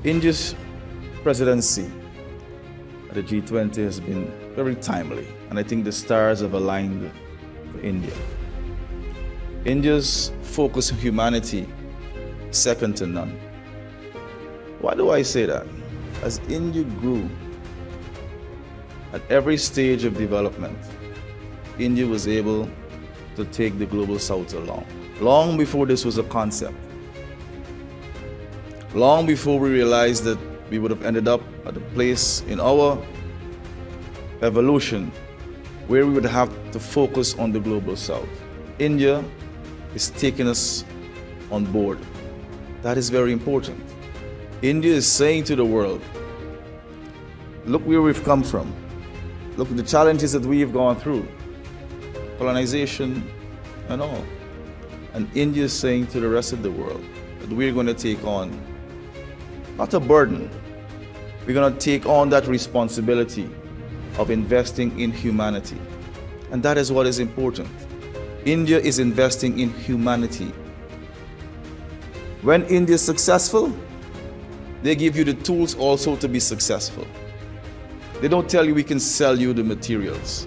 India's presidency at the G20 has been very timely, and I think the stars have aligned for India. India's focus on humanity is second to none. Why do I say that? As India grew at every stage of development, India was able to take the global south along. Long before this was a concept. Long before we realized that we would have ended up at a place in our evolution where we would have to focus on the global south. India is taking us on board. That is very important. India is saying to the world, look where we've come from. Look at the challenges that we have gone through. Colonization and all. And India is saying to the rest of the world that we're going to take on, not a burden, we're going to take on that responsibility of investing in humanity. And that is what is important. India is investing in humanity. When India is successful, they give you the tools also to be successful. They don't tell you we can sell you the materials.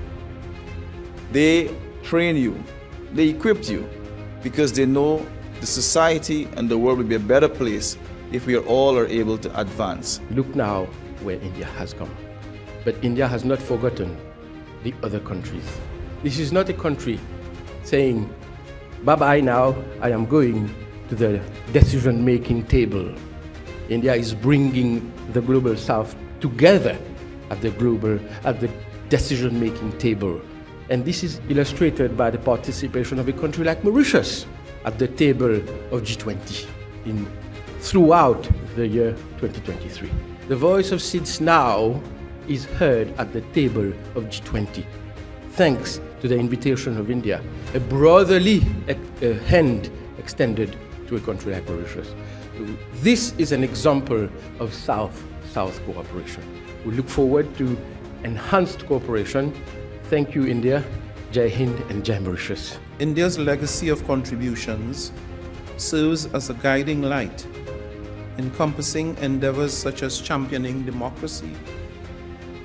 They train you, they equip you, because they know the society and the world will be a better place if we all are able to advance. Look now where India has come. But India has not forgotten the other countries. This is not a country saying, bye-bye now, I am going to the decision-making table. India is bringing the global south together at the decision-making table. And this is illustrated by the participation of a country like Mauritius at the table of G20 throughout the year 2023. The voice of SIDS now is heard at the table of G20, thanks to the invitation of India, a brotherly hand extended to a country like Mauritius. This is an example of South-South cooperation. We look forward to enhanced cooperation. Thank you, India. Jai Hind and Jai Mauritius. India's legacy of contributions serves as a guiding light, encompassing endeavors such as championing democracy,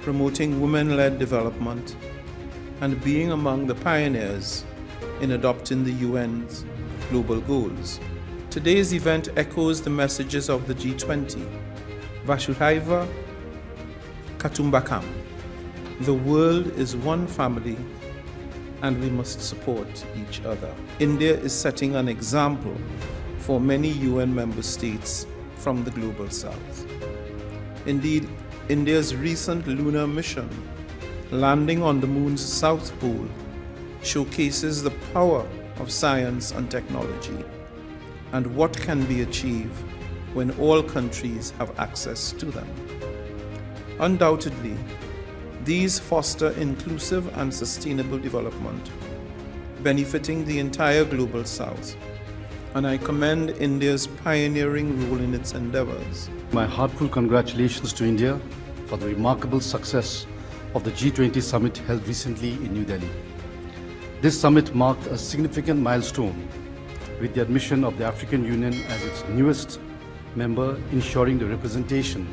promoting women-led development, and being among the pioneers in adopting the UN's global goals. Today's event echoes the messages of the G20. Vasudhaiva Kutumbakam. The world is one family and we must support each other. India is setting an example for many UN member states from the global south. Indeed, India's recent lunar mission, landing on the moon's south pole, showcases the power of science and technology and what can be achieved when all countries have access to them. Undoubtedly, these foster inclusive and sustainable development, benefiting the entire global south, and I commend India's pioneering role in its endeavors. My heartfelt congratulations to India for the remarkable success of the G20 summit held recently in New Delhi. This summit marked a significant milestone with the admission of the African Union as its newest member, ensuring the representation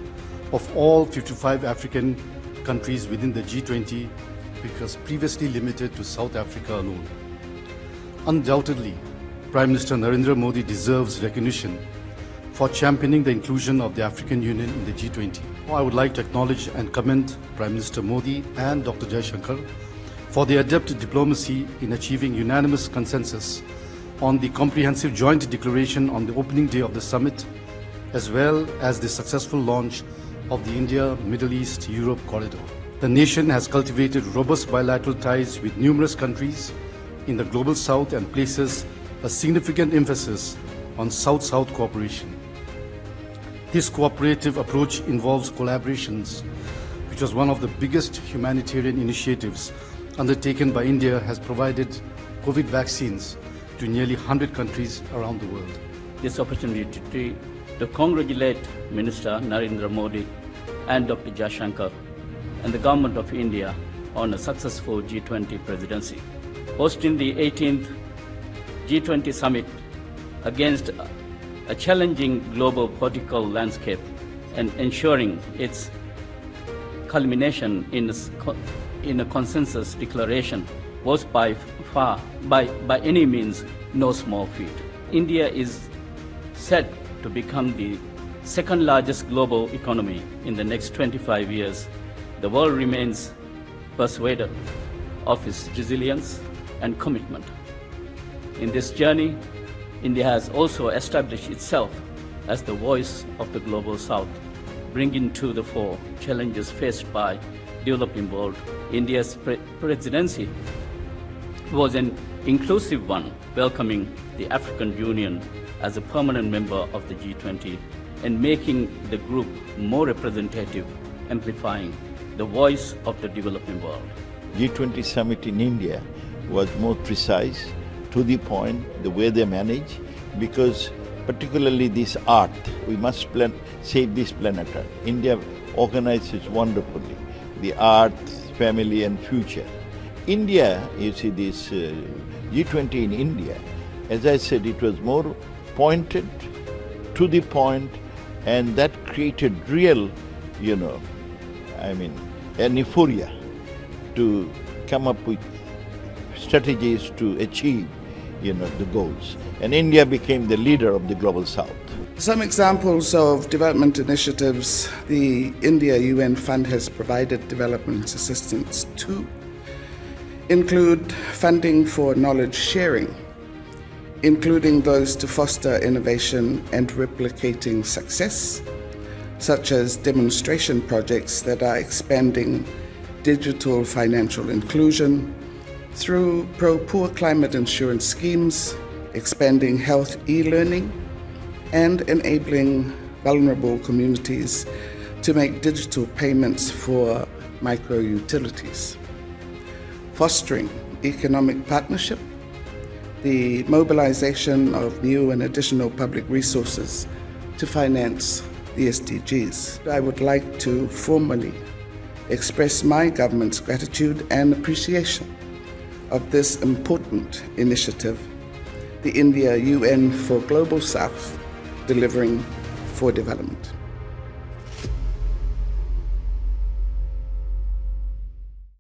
of all 55 African countries within the G20, which was previously limited to South Africa alone. Undoubtedly, Prime Minister Narendra Modi deserves recognition for championing the inclusion of the African Union in the G20. I would like to acknowledge and commend Prime Minister Modi and Dr. Jaishankar for their adept diplomacy in achieving unanimous consensus on the comprehensive joint declaration on the opening day of the summit, as well as the successful launch of the India-Middle East-Europe corridor. The nation has cultivated robust bilateral ties with numerous countries in the global south and places a significant emphasis on South-South cooperation. This cooperative approach involves collaborations, which was one of the biggest humanitarian initiatives undertaken by India, has provided COVID vaccines to nearly 100 countries around the world. This opportunity to congratulate Minister Narendra Modi and Dr. Jaishankar and the Government of India on a successful G20 presidency. Hosting the 18th G20 summit against a challenging global political landscape and ensuring its culmination in a consensus declaration was by any means no small feat. India is set to become the second largest global economy in the next 25 years. The world remains persuaded of its resilience and commitment. In this journey, India has also established itself as the voice of the Global South, bringing to the fore challenges faced by developing world. India's presidency was an inclusive one, welcoming the African Union as a permanent member of the G20 and making the group more representative, amplifying the voice of the developing world. G20 summit in India was more precise, to the point, the way they manage, because particularly this art, we must save this planet Earth. India organizes wonderfully the art, family and future. India, you see this G20 in India, as I said, it was more pointed, to the point, and that created real, an euphoria to come up with strategies to achieve, the goals. And India became the leader of the Global South. Some examples of development initiatives the India UN Fund has provided development assistance to include funding for knowledge sharing, including those to foster innovation and replicating success, such as demonstration projects that are expanding digital financial inclusion through pro-poor climate insurance schemes, expanding health e-learning, and enabling vulnerable communities to make digital payments for micro-utilities. Fostering economic partnership, the mobilization of new and additional public resources to finance the SDGs. I would like to formally express my government's gratitude and appreciation of this important initiative, the India UN for Global South, delivering for development.